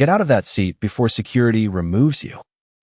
Get out of that seat before security removes you.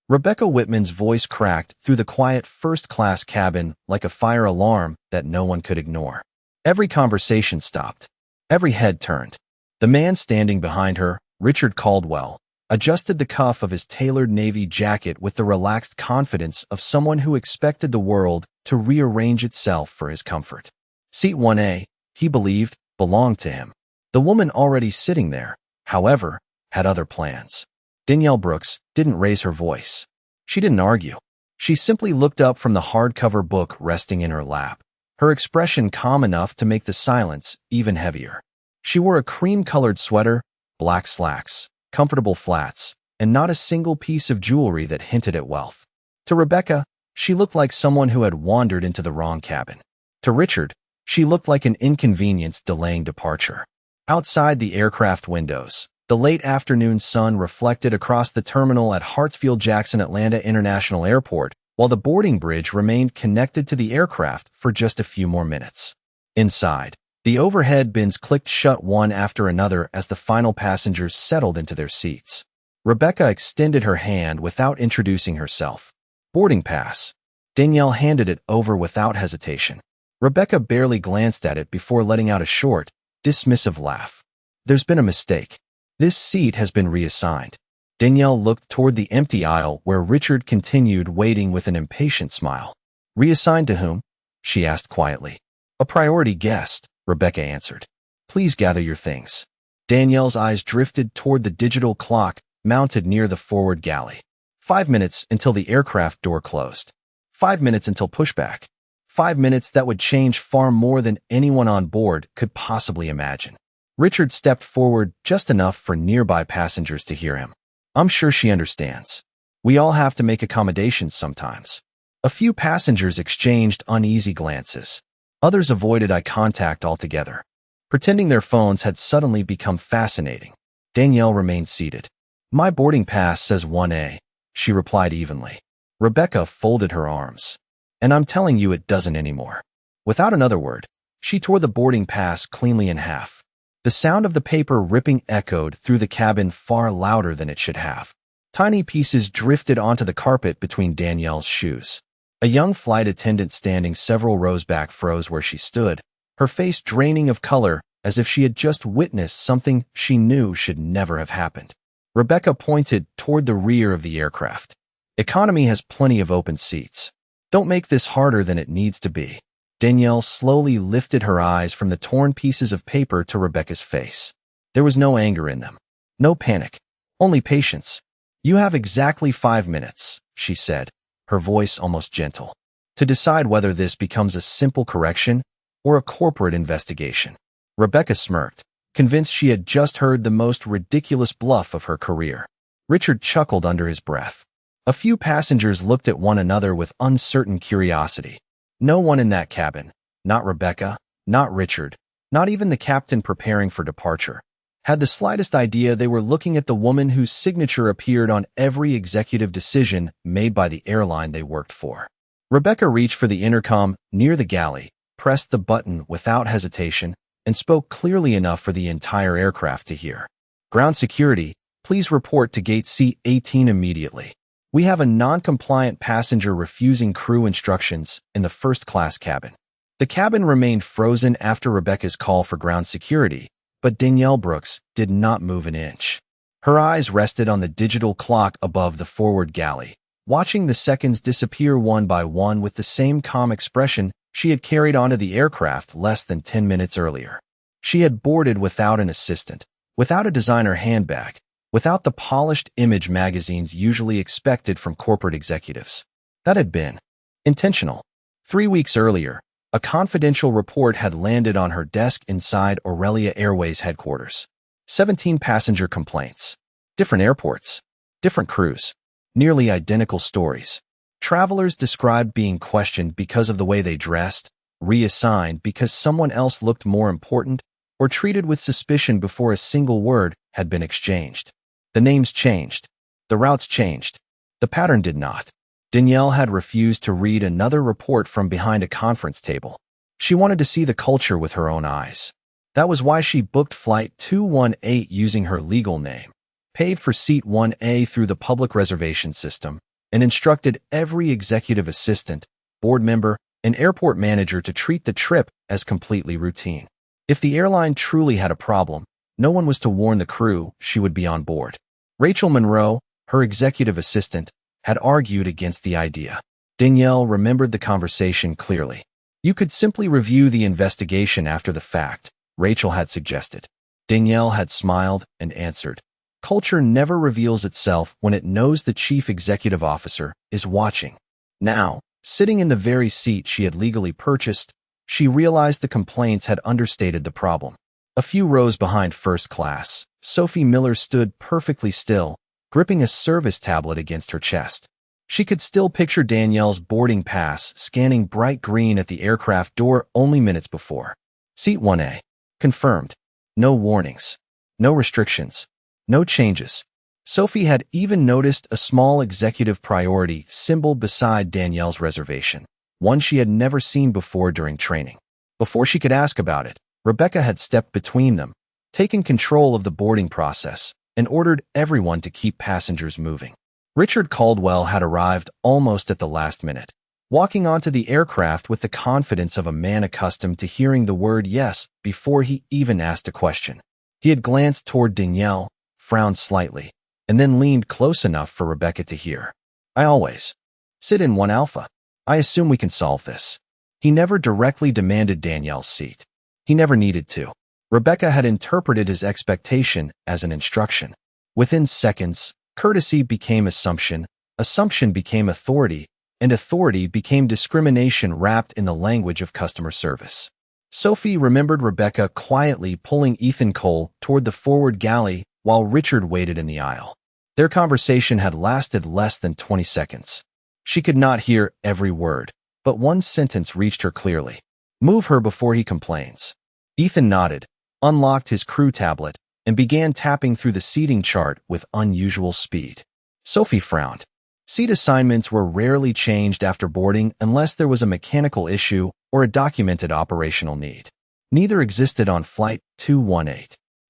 Rebecca Whitman's voice cracked through the quiet first-class cabin like a fire alarm that no one could ignore. Every conversation stopped. Every head turned. The man standing behind her, Richard Caldwell, adjusted the cuff of his tailored navy jacket with the relaxed confidence of someone who expected the world to rearrange itself for his comfort. Seat 1A, he believed, belonged to him. The woman already sitting there, however, had other plans. Danielle Brooks didn't raise her voice. She didn't argue. She simply looked up from the hardcover book resting in her lap, her expression calm enough to make the silence even heavier. She wore a cream-colored sweater, black slacks, comfortable flats, and not a single piece of jewelry that hinted at wealth. To Rebecca, she looked like someone who had wandered into the wrong cabin. To Richard, she looked like an inconvenience delaying departure. Outside the aircraft windows, the late afternoon sun reflected across the terminal at Hartsfield-Jackson Atlanta International Airport, while the boarding bridge remained connected to the aircraft for just a few more minutes. Inside, the overhead bins clicked shut one after another as the final passengers settled into their seats. Rebecca extended her hand without introducing herself. Boarding pass. Danielle handed it over without hesitation. Rebecca barely glanced at it before letting out a short, dismissive laugh. There's been a mistake. This seat has been reassigned. Danielle looked toward the empty aisle where Richard continued waiting with an impatient smile. Reassigned to whom? She asked quietly. A priority guest, Rebecca answered. Please gather your things. Danielle's eyes drifted toward the digital clock mounted near the forward galley. 5 minutes until the aircraft door closed. 5 minutes until pushback. 5 minutes that would change far more than anyone on board could possibly imagine. Richard stepped forward just enough for nearby passengers to hear him. I'm sure she understands. We all have to make accommodations sometimes. A few passengers exchanged uneasy glances. Others avoided eye contact altogether, pretending their phones had suddenly become fascinating. Danielle remained seated. My boarding pass says 1A, she replied evenly. Rebecca folded her arms. And I'm telling you it doesn't anymore. Without another word, she tore the boarding pass cleanly in half. The sound of the paper ripping echoed through the cabin far louder than it should have. Tiny pieces drifted onto the carpet between Danielle's shoes. A young flight attendant standing several rows back froze where she stood, her face draining of color as if she had just witnessed something she knew should never have happened. Rebecca pointed toward the rear of the aircraft. Economy has plenty of open seats. Don't make this harder than it needs to be. Danielle slowly lifted her eyes from the torn pieces of paper to Rebecca's face. There was no anger in them. No panic. Only patience. You have exactly 5 minutes, she said, her voice almost gentle, to decide whether this becomes a simple correction or a corporate investigation. Rebecca smirked, convinced she had just heard the most ridiculous bluff of her career. Richard chuckled under his breath. A few passengers looked at one another with uncertain curiosity. No one in that cabin, not Rebecca, not Richard, not even the captain preparing for departure, had the slightest idea they were looking at the woman whose signature appeared on every executive decision made by the airline they worked for. Rebecca reached for the intercom near the galley, pressed the button without hesitation, and spoke clearly enough for the entire aircraft to hear. Ground security, please report to gate C-18 immediately. We have a non-compliant passenger refusing crew instructions in the first-class cabin. The cabin remained frozen after Rebecca's call for ground security, but Danielle Brooks did not move an inch. Her eyes rested on the digital clock above the forward galley, watching the seconds disappear one by one with the same calm expression she had carried onto the aircraft less than 10 minutes earlier. She had boarded without an assistant, without a designer handbag, without the polished image magazines usually expected from corporate executives. That had been intentional. 3 weeks earlier, a confidential report had landed on her desk inside Aurelia Airways headquarters. 17 passenger complaints. Different airports. Different crews. Nearly identical stories. Travelers described being questioned because of the way they dressed, reassigned because someone else looked more important, or treated with suspicion before a single word had been exchanged. The names changed. The routes changed. The pattern did not. Danielle had refused to read another report from behind a conference table. She wanted to see the culture with her own eyes. That was why she booked Flight 218 using her legal name, paid for seat 1A through the public reservation system, and instructed every executive assistant, board member, and airport manager to treat the trip as completely routine. If the airline truly had a problem, no one was to warn the crew she would be on board. Rachel Monroe, her executive assistant, had argued against the idea. Danielle remembered the conversation clearly. You could simply review the investigation after the fact, Rachel had suggested. Danielle had smiled and answered, culture never reveals itself when it knows the chief executive officer is watching. Now, sitting in the very seat she had legally purchased, she realized the complaints had understated the problem. A few rows behind first class, Sophie Miller stood perfectly still, gripping a service tablet against her chest. She could still picture Danielle's boarding pass scanning bright green at the aircraft door only minutes before. Seat 1A. Confirmed. No warnings. No restrictions. No changes. Sophie had even noticed a small executive priority symbol beside Danielle's reservation, one she had never seen before during training. Before she could ask about it, Rebecca had stepped between them, taken control of the boarding process, and ordered everyone to keep passengers moving. Richard Caldwell had arrived almost at the last minute, walking onto the aircraft with the confidence of a man accustomed to hearing the word yes before he even asked a question. He had glanced toward Danielle, frowned slightly, and then leaned close enough for Rebecca to hear. I always sit in 1 Alpha. I assume we can solve this. He never directly demanded Danielle's seat. He never needed to. Rebecca had interpreted his expectation as an instruction. Within seconds, courtesy became assumption, assumption became authority, and authority became discrimination wrapped in the language of customer service. Sophie remembered Rebecca quietly pulling Ethan Cole toward the forward galley while Richard waited in the aisle. Their conversation had lasted less than 20 seconds. She could not hear every word, but one sentence reached her clearly. Move her before he complains. Ethan nodded, unlocked his crew tablet, and began tapping through the seating chart with unusual speed. Sophie frowned. Seat assignments were rarely changed after boarding unless there was a mechanical issue or a documented operational need. Neither existed on Flight 218.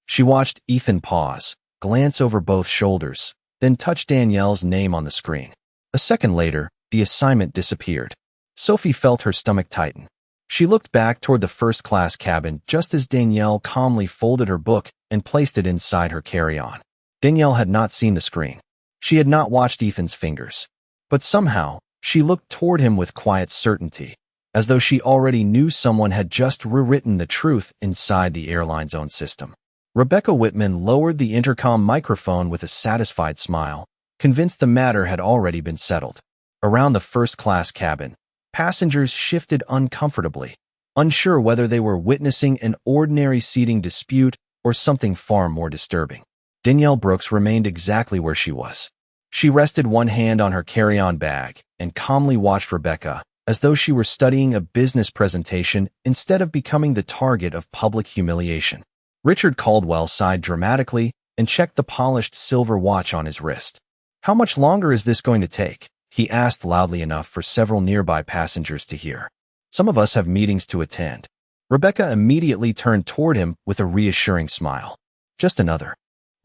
She watched Ethan pause, glance over both shoulders, then touch Danielle's name on the screen. A second later, the assignment disappeared. Sophie felt her stomach tighten. She looked back toward the first-class cabin just as Danielle calmly folded her book and placed it inside her carry-on. Danielle had not seen the screen. She had not watched Ethan's fingers. But somehow, she looked toward him with quiet certainty, as though she already knew someone had just rewritten the truth inside the airline's own system. Rebecca Whitman lowered the intercom microphone with a satisfied smile, convinced the matter had already been settled. Around the first-class cabin, passengers shifted uncomfortably, unsure whether they were witnessing an ordinary seating dispute or something far more disturbing. Danielle Brooks remained exactly where she was. She rested one hand on her carry-on bag and calmly watched Rebecca, as though she were studying a business presentation instead of becoming the target of public humiliation. Richard Caldwell sighed dramatically and checked the polished silver watch on his wrist. How much longer is this going to take? He asked loudly enough for several nearby passengers to hear. Some of us have meetings to attend. Rebecca immediately turned toward him with a reassuring smile. Just another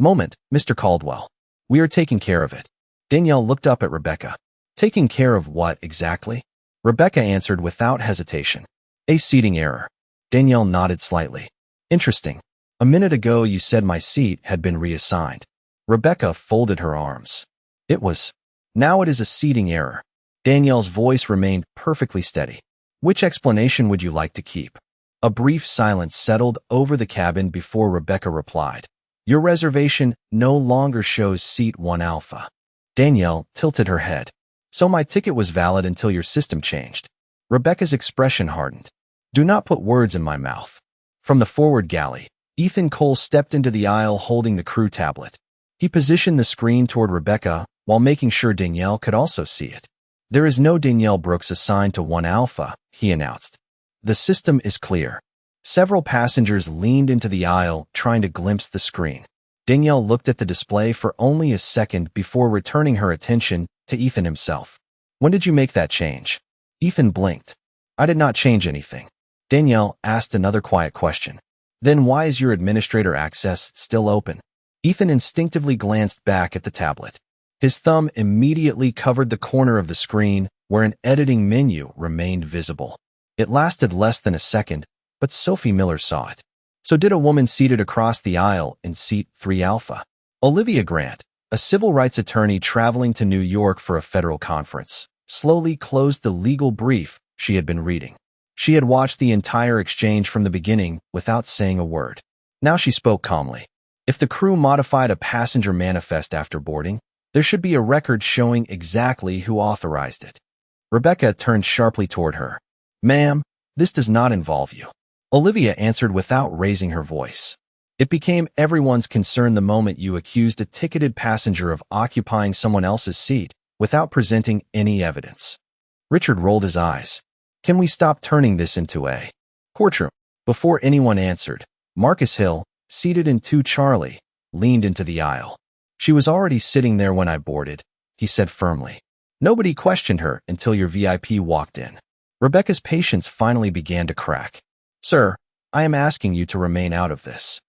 moment, Mr. Caldwell. We are taking care of it. Danielle looked up at Rebecca. Taking care of what exactly? Rebecca answered without hesitation. A seating error. Danielle nodded slightly. Interesting. A minute ago you said my seat had been reassigned. Rebecca folded her arms. It was. Now it is a seating error. Danielle's voice remained perfectly steady. Which explanation would you like to keep? A brief silence settled over the cabin before Rebecca replied. Your reservation no longer shows seat 1 Alpha. Danielle tilted her head. So my ticket was valid until your system changed. Rebecca's expression hardened. Do not put words in my mouth. From the forward galley, Ethan Cole stepped into the aisle holding the crew tablet. He positioned the screen toward Rebecca while making sure Danielle could also see it. There is no Danielle Brooks assigned to 1 Alpha, he announced. The system is clear. Several passengers leaned into the aisle trying to glimpse the screen. Danielle looked at the display for only a second before returning her attention to Ethan himself. When did you make that change? Ethan blinked. I did not change anything. Danielle asked another quiet question. Then why is your administrator access still open? Ethan instinctively glanced back at the tablet. His thumb immediately covered the corner of the screen where an editing menu remained visible. It lasted less than a second, but Sophie Miller saw it. So did a woman seated across the aisle in seat 3 Alpha. Olivia Grant, a civil rights attorney traveling to New York for a federal conference, slowly closed the legal brief she had been reading. She had watched the entire exchange from the beginning without saying a word. Now she spoke calmly. If the crew modified a passenger manifest after boarding, there should be a record showing exactly who authorized it. Rebecca turned sharply toward her. "Ma'am, this does not involve you." Olivia answered without raising her voice. "It became everyone's concern the moment you accused a ticketed passenger of occupying someone else's seat without presenting any evidence." Richard rolled his eyes. "Can we stop turning this into a courtroom?" Before anyone answered, Marcus Hill, seated in 2 Charlie, leaned into the aisle. "She was already sitting there when I boarded," he said firmly. "Nobody questioned her until your VIP walked in." Rebecca's patience finally began to crack. "Sir, I am asking you to remain out of this."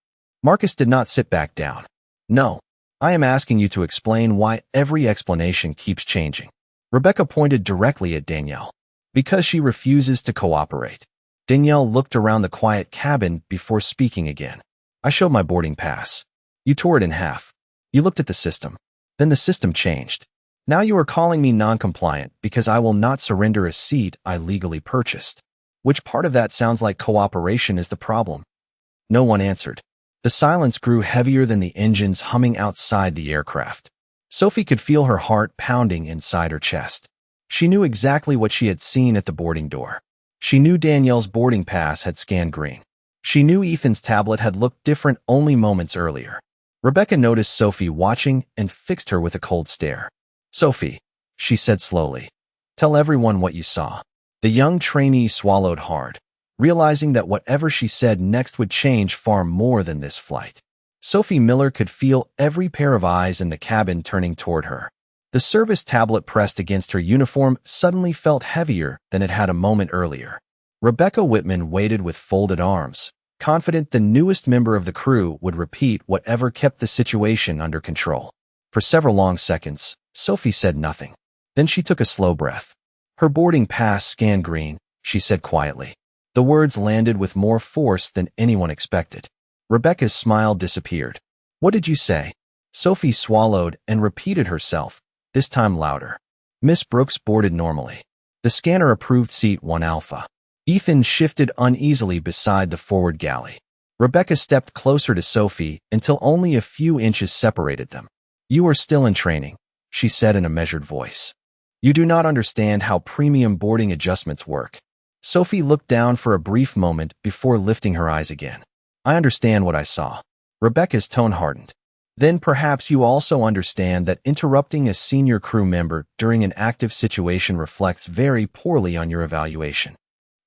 Marcus did not sit back down. "No, I am asking you to explain why every explanation keeps changing." Rebecca pointed directly at Danielle. "Because she refuses to cooperate." Danielle looked around the quiet cabin before speaking again. "I showed my boarding pass. You tore it in half. You looked at the system. Then the system changed. Now you are calling me non-compliant because I will not surrender a seat I legally purchased. Which part of that sounds like cooperation is the problem?" No one answered. The silence grew heavier than the engines humming outside the aircraft. Sophie could feel her heart pounding inside her chest. She knew exactly what she had seen at the boarding door. She knew Danielle's boarding pass had scanned green. She knew Ethan's tablet had looked different only moments earlier. Rebecca noticed Sophie watching and fixed her with a cold stare. "Sophie," she said slowly, "tell everyone what you saw." The young trainee swallowed hard, realizing that whatever she said next would change far more than this flight. Sophie Miller could feel every pair of eyes in the cabin turning toward her. The service tablet pressed against her uniform suddenly felt heavier than it had a moment earlier. Rebecca Whitman waited with folded arms, confident the newest member of the crew would repeat whatever kept the situation under control. For several long seconds, Sophie said nothing. Then she took a slow breath. "Her boarding pass scanned green," she said quietly. The words landed with more force than anyone expected. Rebecca's smile disappeared. "What did you say?" Sophie swallowed and repeated herself, this time louder. "Miss Brooks boarded normally. The scanner approved seat 1 Alpha." Ethan shifted uneasily beside the forward galley. Rebecca stepped closer to Sophie until only a few inches separated them. "You are still in training," she said in a measured voice. "You do not understand how premium boarding adjustments work." Sophie looked down for a brief moment before lifting her eyes again. "I understand what I saw." Rebecca's tone hardened. "Then perhaps you also understand that interrupting a senior crew member during an active situation reflects very poorly on your evaluation."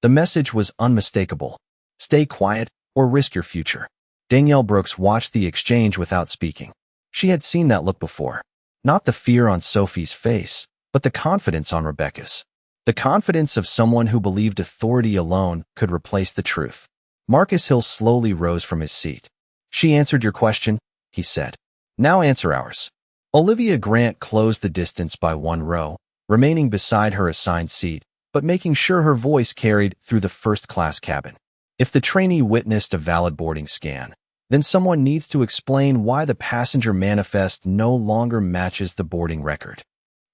The message was unmistakable. Stay quiet or risk your future. Danielle Brooks watched the exchange without speaking. She had seen that look before. Not the fear on Sophie's face, but the confidence on Rebecca's. The confidence of someone who believed authority alone could replace the truth. Marcus Hill slowly rose from his seat. "She answered your question," he said. "Now answer ours." Olivia Grant closed the distance by 1 row, remaining beside her assigned seat, but making sure her voice carried through the first-class cabin. "If the trainee witnessed a valid boarding scan, then someone needs to explain why the passenger manifest no longer matches the boarding record."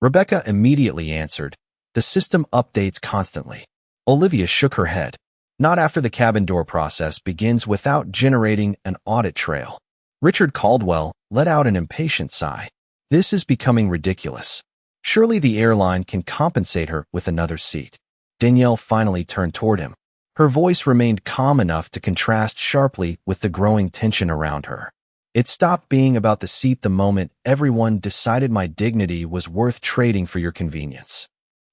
Rebecca immediately answered, "The system updates constantly." Olivia shook her head. "Not after the cabin door process begins without generating an audit trail." Richard Caldwell let out an impatient sigh. "This is becoming ridiculous. Surely the airline can compensate her with another seat." Danielle finally turned toward him. Her voice remained calm enough to contrast sharply with the growing tension around her. "It stopped being about the seat the moment everyone decided my dignity was worth trading for your convenience."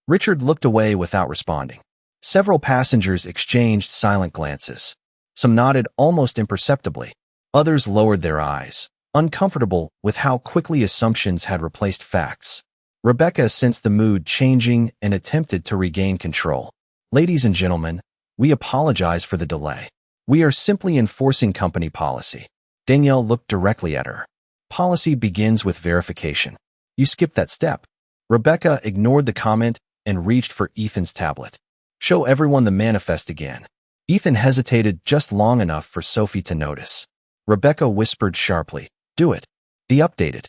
Richard looked away without responding. Several passengers exchanged silent glances. Some nodded almost imperceptibly. Others lowered their eyes, uncomfortable with how quickly assumptions had replaced facts. Rebecca sensed the mood changing and attempted to regain control. "Ladies and gentlemen, we apologize for the delay. We are simply enforcing company policy." Danielle looked directly at her. Policy begins with verification. You skipped that step. Rebecca ignored the comment and reached for Ethan's tablet. Show everyone the manifest again. Ethan hesitated just long enough for Sophie to notice. Rebecca whispered sharply, do it. The updated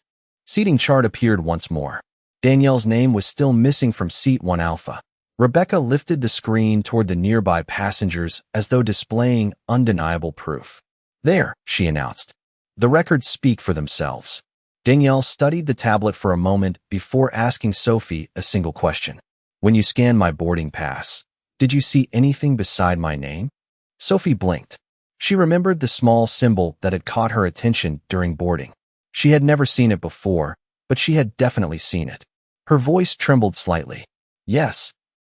seating chart appeared once more. Danielle's name was still missing from seat 1 alpha. Rebecca lifted the screen toward the nearby passengers as though displaying undeniable proof. There, she announced. The records speak for themselves. Danielle studied the tablet for a moment before asking Sophie a single question. When you scanned my boarding pass, did you see anything beside my name? Sophie blinked. She remembered the small symbol that had caught her attention during boarding. She had never seen it before, but she had definitely seen it. Her voice trembled slightly. Yes.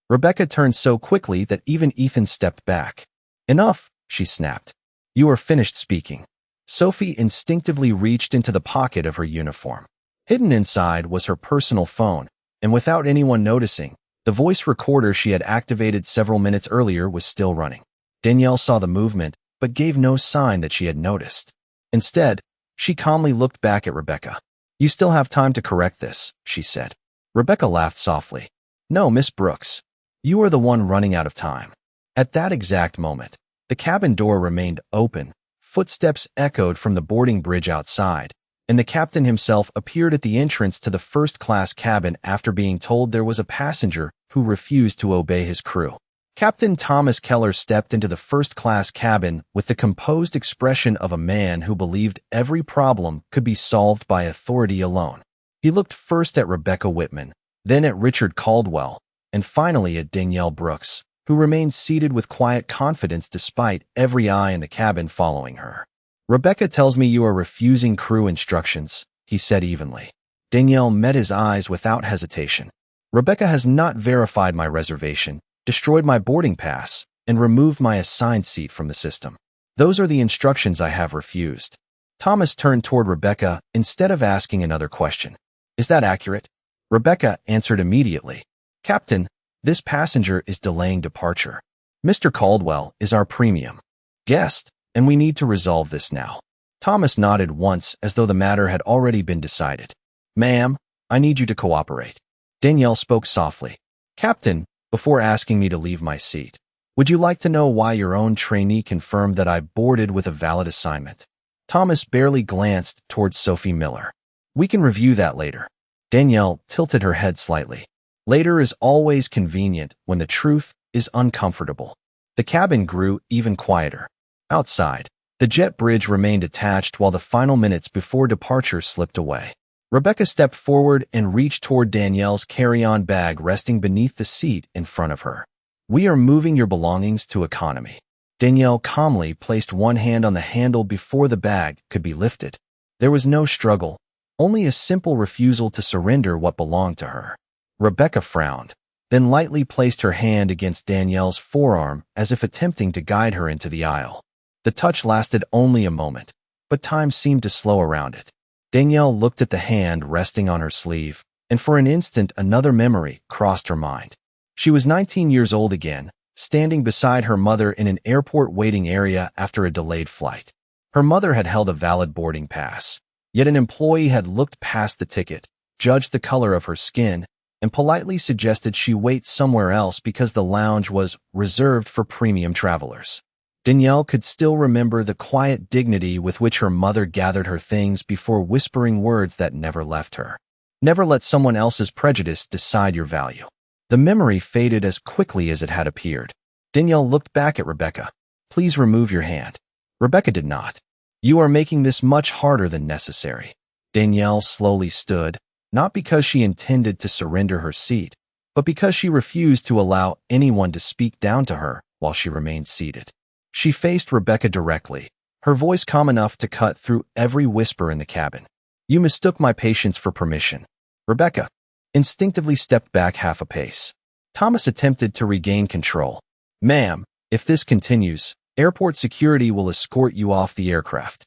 Rebecca turned so quickly that even Ethan stepped back. Enough, she snapped. You are finished speaking. Sophie instinctively reached into the pocket of her uniform. Hidden inside was her personal phone, and without anyone noticing, the voice recorder she had activated several minutes earlier was still running. Danielle saw the movement, but gave no sign that she had noticed. Instead, she calmly looked back at Rebecca. You still have time to correct this, she said. Rebecca laughed softly. No, Miss Brooks. You are the one running out of time. At that exact moment, the cabin door remained open. Footsteps echoed from the boarding bridge outside, and the captain himself appeared at the entrance to the first-class cabin after being told there was a passenger who refused to obey his crew. Captain Thomas Keller stepped into the first-class cabin with the composed expression of a man who believed every problem could be solved by authority alone. He looked first at Rebecca Whitman, then at Richard Caldwell, and finally at Danielle Brooks, who remained seated with quiet confidence despite every eye in the cabin following her. Rebecca tells me you are refusing crew instructions, he said evenly. Danielle met his eyes without hesitation. Rebecca has not verified my reservation, destroyed my boarding pass, and removed my assigned seat from the system. Those are the instructions I have refused. Thomas turned toward Rebecca instead of asking another question. Is that accurate? Rebecca answered immediately. Captain, this passenger is delaying departure. Mr. Caldwell is our premium guest, and we need to resolve this now. Thomas nodded once as though the matter had already been decided. Ma'am, I need you to cooperate. Danielle spoke softly. Captain, before asking me to leave my seat, would you like to know why your own trainee confirmed that I boarded with a valid assignment? Thomas barely glanced towards Sophie Miller. We can review that later. Danielle tilted her head slightly. Later is always convenient when the truth is uncomfortable. The cabin grew even quieter. Outside, the jet bridge remained attached while the final minutes before departure slipped away. Rebecca stepped forward and reached toward Danielle's carry-on bag resting beneath the seat in front of her. We are moving your belongings to economy. Danielle calmly placed one hand on the handle before the bag could be lifted. There was no struggle, only a simple refusal to surrender what belonged to her. Rebecca frowned, then lightly placed her hand against Danielle's forearm as if attempting to guide her into the aisle. The touch lasted only a moment, but time seemed to slow around it. Danielle looked at the hand resting on her sleeve, and for an instant another memory crossed her mind. She was 19 years old again, standing beside her mother in an airport waiting area after a delayed flight. Her mother had held a valid boarding pass, yet an employee had looked past the ticket, judged the color of her skin, and politely suggested she wait somewhere else because the lounge was reserved for premium travelers. Danielle could still remember the quiet dignity with which her mother gathered her things before whispering words that never left her. Never let someone else's prejudice decide your value. The memory faded as quickly as it had appeared. Danielle looked back at Rebecca. Please remove your hand. Rebecca did not. You are making this much harder than necessary. Danielle slowly stood, not because she intended to surrender her seat, but because she refused to allow anyone to speak down to her while she remained seated. She faced Rebecca directly, her voice calm enough to cut through every whisper in the cabin. You mistook my patience for permission. Rebecca instinctively stepped back half a pace. Thomas attempted to regain control. Ma'am, if this continues, airport security will escort you off the aircraft.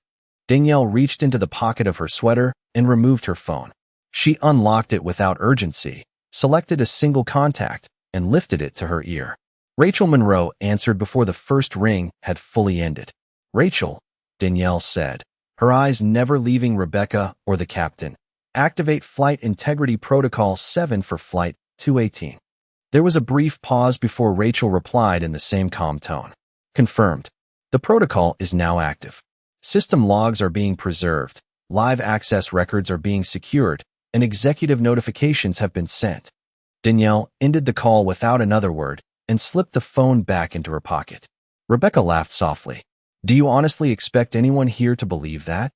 Danielle reached into the pocket of her sweater and removed her phone. She unlocked it without urgency, selected a single contact, and lifted it to her ear. Rachel Monroe answered before the first ring had fully ended. Rachel, Danielle said, her eyes never leaving Rebecca or the captain. Activate Flight Integrity Protocol 7 for Flight 218. There was a brief pause before Rachel replied in the same calm tone. Confirmed. The protocol is now active. System logs are being preserved, live access records are being secured, and executive notifications have been sent. Danielle ended the call without another word and slipped the phone back into her pocket. Rebecca laughed softly. Do you honestly expect anyone here to believe that?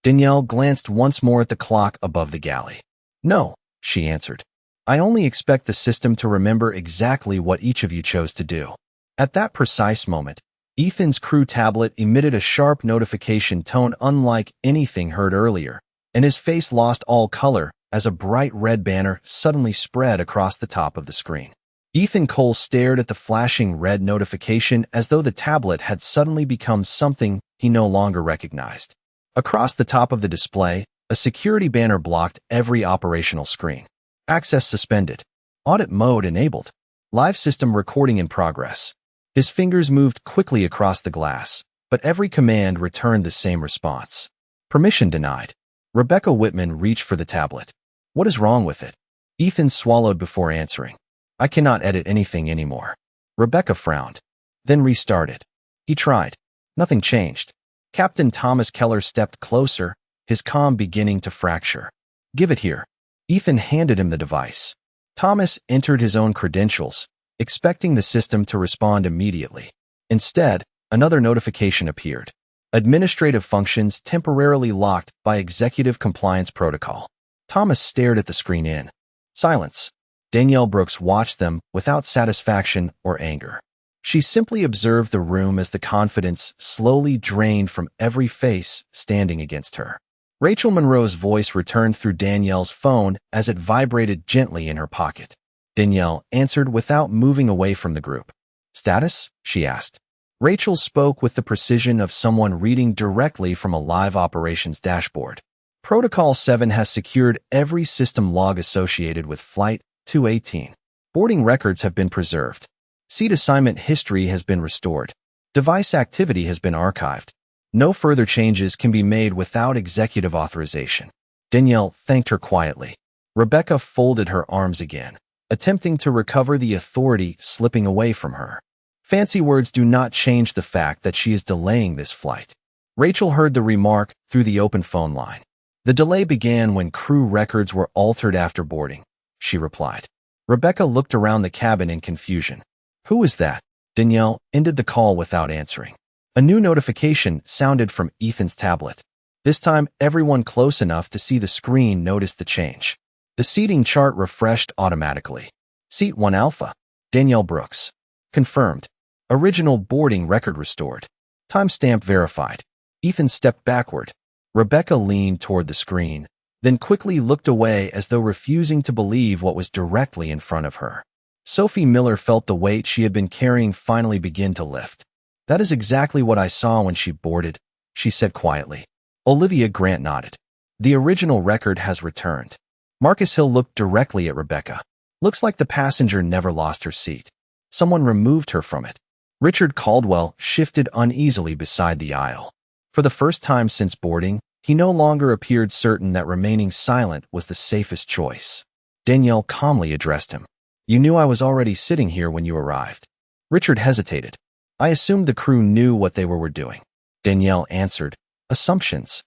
Danielle glanced once more at the clock above the galley. No, she answered. I only expect the system to remember exactly what each of you chose to do. At that precise moment, Ethan's crew tablet emitted a sharp notification tone unlike anything heard earlier, and his face lost all color as a bright red banner suddenly spread across the top of the screen. Ethan Cole stared at the flashing red notification as though the tablet had suddenly become something he no longer recognized. Across the top of the display, a security banner blocked every operational screen. Access suspended. Audit mode enabled. Live system recording in progress. His fingers moved quickly across the glass, but every command returned the same response. Permission denied. Rebecca Whitman reached for the tablet. What is wrong with it? Ethan swallowed before answering. I cannot edit anything anymore. Rebecca frowned, then restarted. He tried. Nothing changed. Captain Thomas Keller stepped closer, his calm beginning to fracture. Give it here. Ethan handed him the device. Thomas entered his own credentials, expecting the system to respond immediately. Instead, another notification appeared. Administrative functions temporarily locked by Executive Compliance Protocol. Thomas stared at the screen in silence. Danielle Brooks watched them without satisfaction or anger. She simply observed the room as the confidence slowly drained from every face standing against her. Rachel Monroe's voice returned through Danielle's phone as it vibrated gently in her pocket. Danielle answered without moving away from the group. Status? She asked. Rachel spoke with the precision of someone reading directly from a live operations dashboard. Protocol 7 has secured every system log associated with Flight 218. Boarding records have been preserved. Seat assignment history has been restored. Device activity has been archived. No further changes can be made without executive authorization. Danielle thanked her quietly. Rebecca folded her arms again, attempting to recover the authority slipping away from her. Fancy words do not change the fact that she is delaying this flight. Rachel heard the remark through the open phone line. The delay began when crew records were altered after boarding, she replied. Rebecca looked around the cabin in confusion. Who is that? Danielle ended the call without answering. A new notification sounded from Ethan's tablet. This time, everyone close enough to see the screen noticed the change. The seating chart refreshed automatically. Seat 1 Alpha. Danielle Brooks. Confirmed. Original boarding record restored. Timestamp verified. Ethan stepped backward. Rebecca leaned toward the screen, then quickly looked away as though refusing to believe what was directly in front of her. Sophie Miller felt the weight she had been carrying finally begin to lift. That is exactly what I saw when she boarded, she said quietly. Olivia Grant nodded. The original record has returned. Marcus Hill looked directly at Rebecca. Looks like the passenger never lost her seat. Someone removed her from it. Richard Caldwell shifted uneasily beside the aisle. For the first time since boarding, he no longer appeared certain that remaining silent was the safest choice. Danielle calmly addressed him. You knew I was already sitting here when you arrived. Richard hesitated. I assumed the crew knew what they were doing. Danielle answered. Assumptions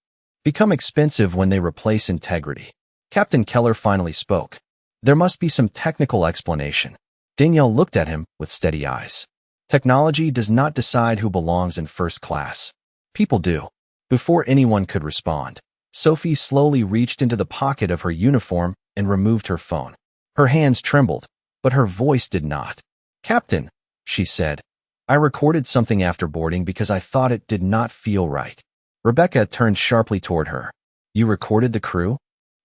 become expensive when they replace integrity. Captain Keller finally spoke. There must be some technical explanation. Danielle looked at him with steady eyes. Technology does not decide who belongs in first class. People do. Before anyone could respond, Sophie slowly reached into the pocket of her uniform and removed her phone. Her hands trembled, but her voice did not. Captain, she said, I recorded something after boarding because I thought it did not feel right. Rebecca turned sharply toward her. You recorded the crew?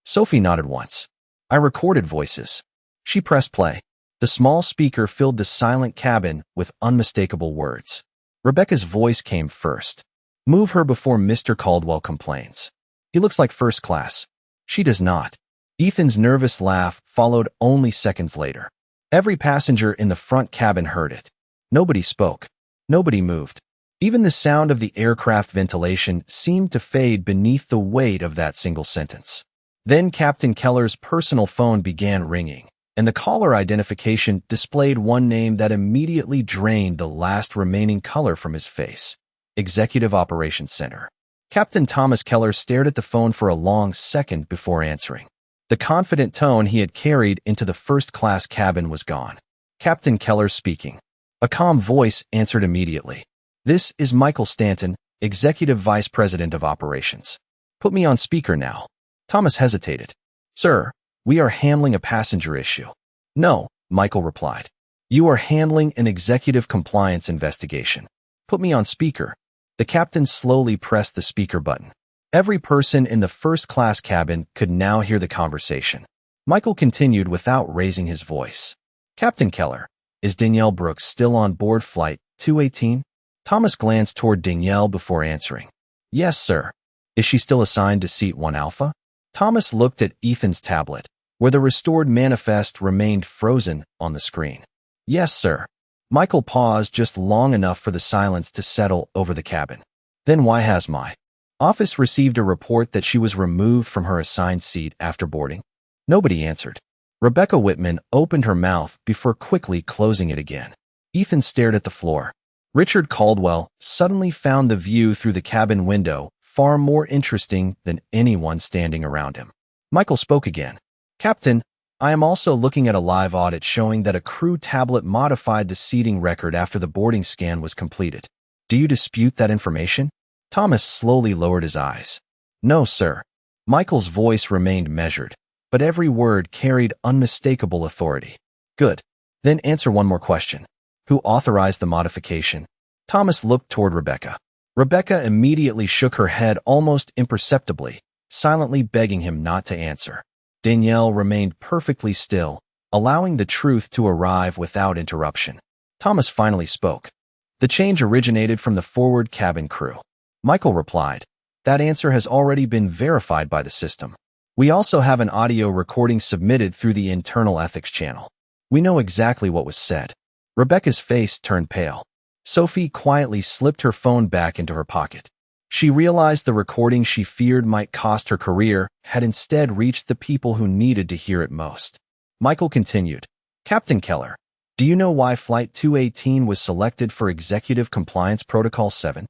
Sophie nodded once. I recorded voices. She pressed play. The small speaker filled the silent cabin with unmistakable words. Rebecca's voice came first. Move her before Mr. Caldwell complains. He looks like first class. She does not. Ethan's nervous laugh followed only seconds later. Every passenger in the front cabin heard it. Nobody spoke. Nobody moved. Even the sound of the aircraft ventilation seemed to fade beneath the weight of that single sentence. Then Captain Keller's personal phone began ringing, and the caller identification displayed one name that immediately drained the last remaining color from his face. Executive Operations Center. Captain Thomas Keller stared at the phone for a long second before answering. The confident tone he had carried into the first-class cabin was gone. Captain Keller speaking. A calm voice answered immediately. "This is Michael Stanton, Executive Vice President of Operations. Put me on speaker now." Thomas hesitated. "Sir, we are handling a passenger issue." "No," Michael replied. "You are handling an executive compliance investigation. Put me on speaker." The captain slowly pressed the speaker button. Every person in the first-class cabin could now hear the conversation. Michael continued without raising his voice. "Captain Keller, is Danielle Brooks still on board Flight 218? Thomas glanced toward Danielle before answering. "Yes, sir." "Is she still assigned to Seat 1 Alpha? Thomas looked at Ethan's tablet, where the restored manifest remained frozen on the screen. "Yes, sir." Michael paused just long enough for the silence to settle over the cabin. "Then why has my office received a report that she was removed from her assigned seat after boarding?" Nobody answered. Rebecca Whitman opened her mouth before quickly closing it again. Ethan stared at the floor. Richard Caldwell suddenly found the view through the cabin window far more interesting than anyone standing around him. Michael spoke again. "Captain, I am also looking at a live audit showing that a crew tablet modified the seating record after the boarding scan was completed. Do you dispute that information?" Thomas slowly lowered his eyes. "No, sir." Michael's voice remained measured, but every word carried unmistakable authority. "Good. Then answer one more question. Who authorized the modification?" Thomas looked toward Rebecca. Rebecca immediately shook her head almost imperceptibly, silently begging him not to answer. Danielle remained perfectly still, allowing the truth to arrive without interruption. Thomas finally spoke. "The change originated from the forward cabin crew." Michael replied, "That answer has already been verified by the system. We also have an audio recording submitted through the internal ethics channel. We know exactly what was said." Rebecca's face turned pale. Sophie quietly slipped her phone back into her pocket. She realized the recording she feared might cost her career had instead reached the people who needed to hear it most. Michael continued, "Captain Keller, do you know why Flight 218 was selected for Executive Compliance Protocol 7?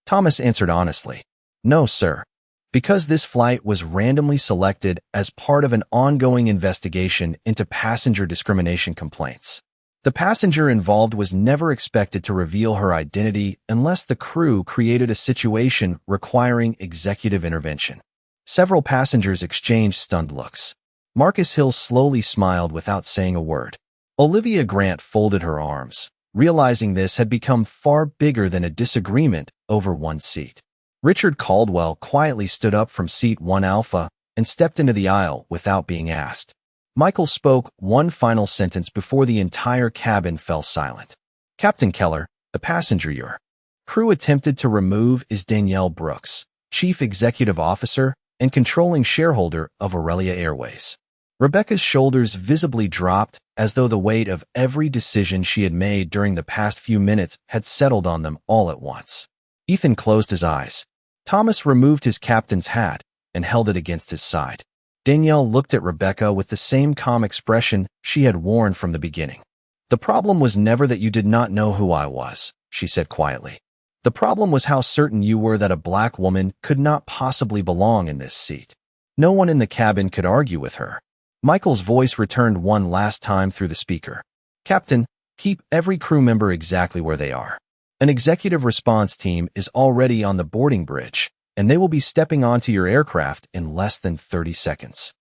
Thomas answered honestly, "No, sir. Because this flight was randomly selected as part of an ongoing investigation into passenger discrimination complaints. The passenger involved was never expected to reveal her identity unless the crew created a situation requiring executive intervention." Several passengers exchanged stunned looks. Marcus Hill slowly smiled without saying a word. Olivia Grant folded her arms, realizing this had become far bigger than a disagreement over one seat. Richard Caldwell quietly stood up from Seat 1 Alpha and stepped into the aisle without being asked. Michael spoke one final sentence before the entire cabin fell silent. "Captain Keller, the passenger your crew attempted to remove is Danielle Brooks, Chief Executive Officer and controlling shareholder of Aurelia Airways." Rebecca's shoulders visibly dropped as though the weight of every decision she had made during the past few minutes had settled on them all at once. Ethan closed his eyes. Thomas removed his captain's hat and held it against his side. Danielle looked at Rebecca with the same calm expression she had worn from the beginning. "The problem was never that you did not know who I was," she said quietly. "The problem was how certain you were that a black woman could not possibly belong in this seat." No one in the cabin could argue with her. Michael's voice returned one last time through the speaker. "Captain, keep every crew member exactly where they are. An executive response team is already on the boarding bridge, and they will be stepping onto your aircraft in less than 30 seconds.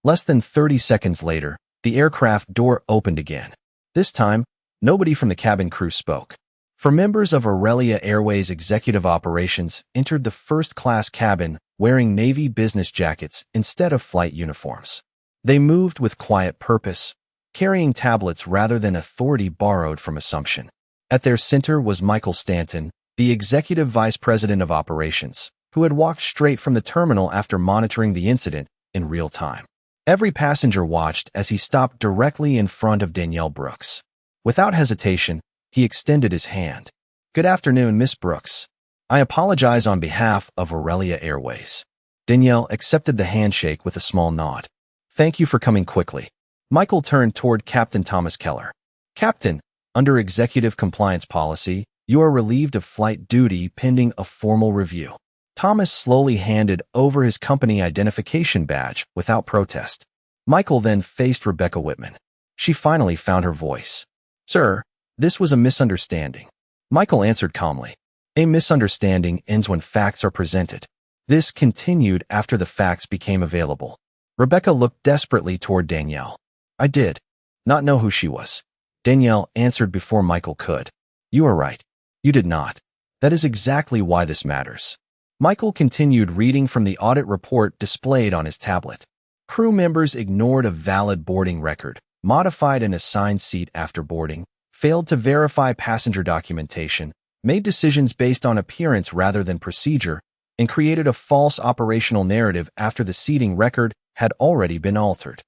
Less than 30 seconds later, the aircraft door opened again. This time, nobody from the cabin crew spoke. For members of Aurelia Airways executive operations entered the first-class cabin wearing Navy business jackets instead of flight uniforms. They moved with quiet purpose, carrying tablets rather than authority borrowed from assumption. At their center was Michael Stanton, the Executive Vice President of Operations, who had walked straight from the terminal after monitoring the incident in real time. Every passenger watched as he stopped directly in front of Danielle Brooks. Without hesitation, he extended his hand. Good afternoon, Miss Brooks. I apologize on behalf of Aurelia Airways. Danielle accepted the handshake with a small nod. Thank you for coming quickly. Michael turned toward Captain Thomas Keller. Captain, under executive compliance policy, you are relieved of flight duty pending a formal review. Thomas slowly handed over his company identification badge without protest. Michael then faced Rebecca Whitman. She finally found her voice. Sir, this was a misunderstanding. Michael answered calmly. A misunderstanding ends when facts are presented. This continued after the facts became available. Rebecca looked desperately toward Danielle. I did not know who she was. Danielle answered before Michael could. You are right. You did not. That is exactly why this matters. Michael continued reading from the audit report displayed on his tablet. Crew members ignored a valid boarding record, modified an assigned seat after boarding, failed to verify passenger documentation, made decisions based on appearance rather than procedure, and created a false operational narrative after the seating record had already been altered.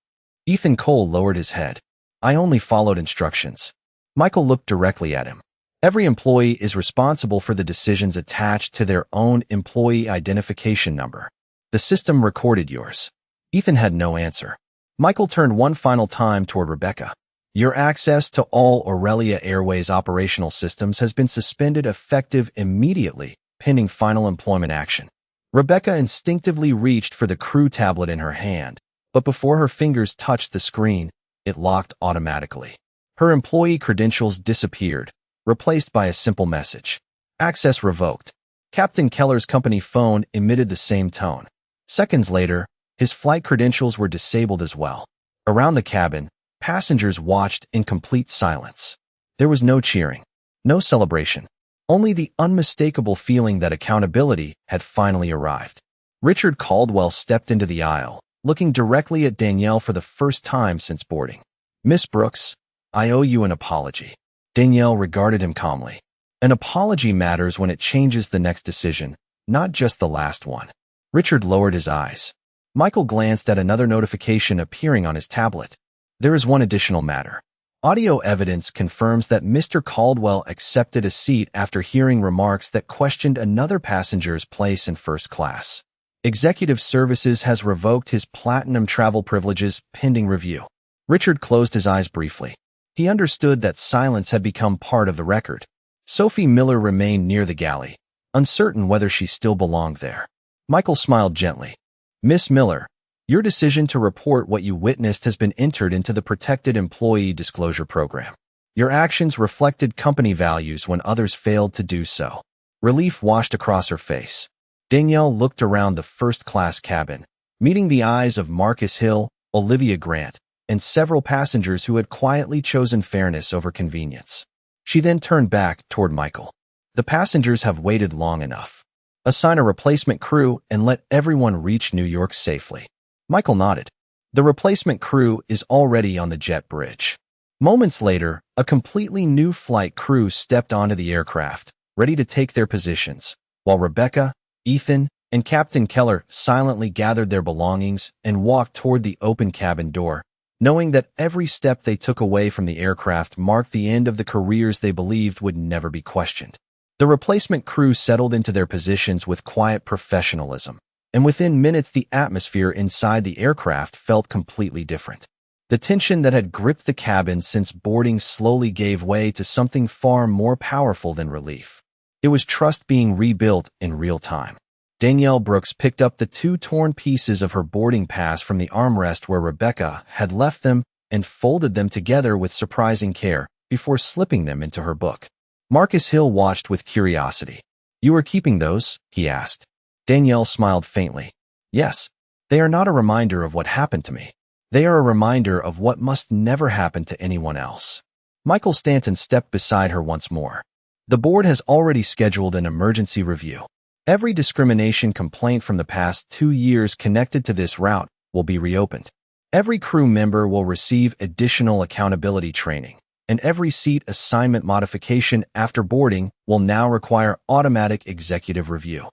Ethan Cole lowered his head. I only followed instructions. Michael looked directly at him. Every employee is responsible for the decisions attached to their own employee identification number. The system recorded yours. Ethan had no answer. Michael turned one final time toward Rebecca. Your access to all Aurelia Airways operational systems has been suspended effective immediately, pending final employment action. Rebecca instinctively reached for the crew tablet in her hand, but before her fingers touched the screen, it locked automatically. Her employee credentials disappeared, replaced by a simple message. Access revoked. Captain Keller's company phone emitted the same tone. Seconds later, his flight credentials were disabled as well. Around the cabin, passengers watched in complete silence. There was no cheering, no celebration, only the unmistakable feeling that accountability had finally arrived. Richard Caldwell stepped into the aisle, looking directly at Danielle for the first time since boarding. Miss Brooks, I owe you an apology. Danielle regarded him calmly. An apology matters when it changes the next decision, not just the last one. Richard lowered his eyes. Michael glanced at another notification appearing on his tablet. There is one additional matter. Audio evidence confirms that Mr. Caldwell accepted a seat after hearing remarks that questioned another passenger's place in first class. Executive Services has revoked his platinum travel privileges pending review. Richard closed his eyes briefly. He understood that silence had become part of the record. Sophie Miller remained near the galley, uncertain whether she still belonged there. Michael smiled gently. Miss Miller, your decision to report what you witnessed has been entered into the Protected Employee Disclosure Program. Your actions reflected company values when others failed to do so. Relief washed across her face. Danielle looked around the first-class cabin, meeting the eyes of Marcus Hill, Olivia Grant, and several passengers who had quietly chosen fairness over convenience. She then turned back toward Michael. The passengers have waited long enough. Assign a replacement crew and let everyone reach New York safely. Michael nodded. The replacement crew is already on the jet bridge. Moments later, a completely new flight crew stepped onto the aircraft, ready to take their positions, while Rebecca, Ethan, and Captain Keller silently gathered their belongings and walked toward the open cabin door, knowing that every step they took away from the aircraft marked the end of the careers they believed would never be questioned. The replacement crew settled into their positions with quiet professionalism, and within minutes the atmosphere inside the aircraft felt completely different. The tension that had gripped the cabin since boarding slowly gave way to something far more powerful than relief. It was trust being rebuilt in real time. Danielle Brooks picked up the two torn pieces of her boarding pass from the armrest where Rebecca had left them and folded them together with surprising care before slipping them into her book. Marcus Hill watched with curiosity. You are keeping those? He asked. Danielle smiled faintly. Yes, they are not a reminder of what happened to me. They are a reminder of what must never happen to anyone else. Michael Stanton stepped beside her once more. The board has already scheduled an emergency review. Every discrimination complaint from the past 2 years connected to this route will be reopened. Every crew member will receive additional accountability training, and every seat assignment modification after boarding will now require automatic executive review.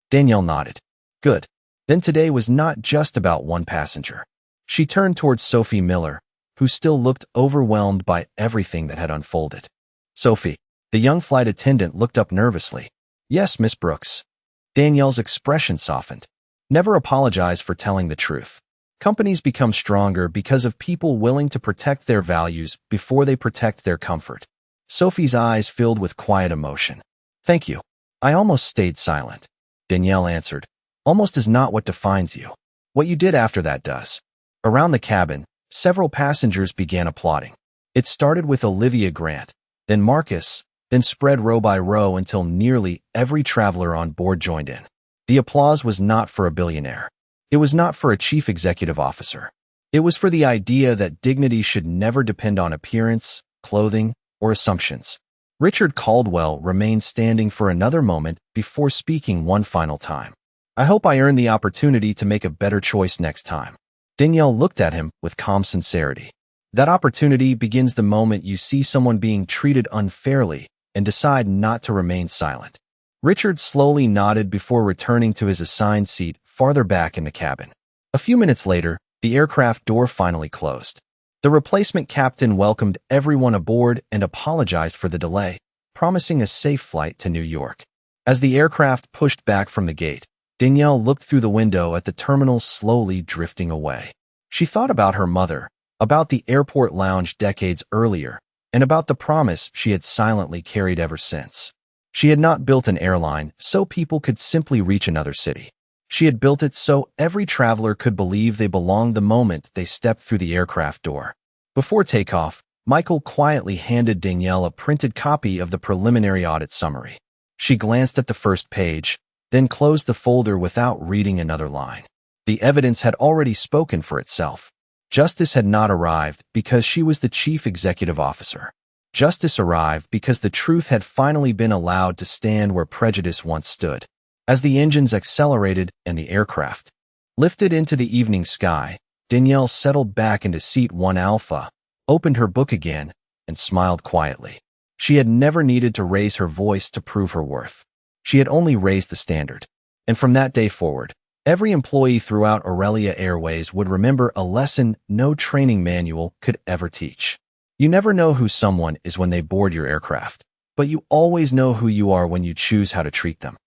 Danielle nodded. Good. Then today was not just about one passenger. She turned towards Sophie Miller, who still looked overwhelmed by everything that had unfolded. Sophie, The young flight attendant looked up nervously. Yes, Miss Brooks. Danielle's expression softened. Never apologize for telling the truth. Companies become stronger because of people willing to protect their values before they protect their comfort. Sophie's eyes filled with quiet emotion. Thank you. I almost stayed silent. Danielle answered. Almost is not what defines you. What you did after that does. Around the cabin, several passengers began applauding. It started with Olivia Grant, then Marcus, then spread row by row until nearly every traveler on board joined in. The applause was not for a billionaire. It was not for a chief executive officer. It was for the idea that dignity should never depend on appearance, clothing, or assumptions. Richard Caldwell remained standing for another moment before speaking one final time. I hope I earn the opportunity to make a better choice next time. Danielle looked at him with calm sincerity. That opportunity begins the moment you see someone being treated unfairly and decide not to remain silent. Richard slowly nodded before returning to his assigned seat farther back in the cabin. A few minutes later, the aircraft door finally closed. The replacement captain welcomed everyone aboard and apologized for the delay, promising a safe flight to New York. As the aircraft pushed back from the gate, Danielle looked through the window at the terminal slowly drifting away. She thought about her mother, about the airport lounge decades earlier, and about the promise she had silently carried ever since. She had not built an airline so people could simply reach another city. She had built it so every traveler could believe they belonged the moment they stepped through the aircraft door. Before takeoff, Michael quietly handed Danielle a printed copy of the preliminary audit summary. She glanced at the first page, then closed the folder without reading another line. The evidence had already spoken for itself. Justice had not arrived because she was the chief executive officer. Justice arrived because the truth had finally been allowed to stand where prejudice once stood. As the engines accelerated and the aircraft lifted into the evening sky, Danielle settled back into seat 1 Alpha, opened her book again, and smiled quietly. She had never needed to raise her voice to prove her worth. She had only raised the standard. And from that day forward, every employee throughout Aurelia Airways would remember a lesson no training manual could ever teach. You never know who someone is when they board your aircraft, but you always know who you are when you choose how to treat them.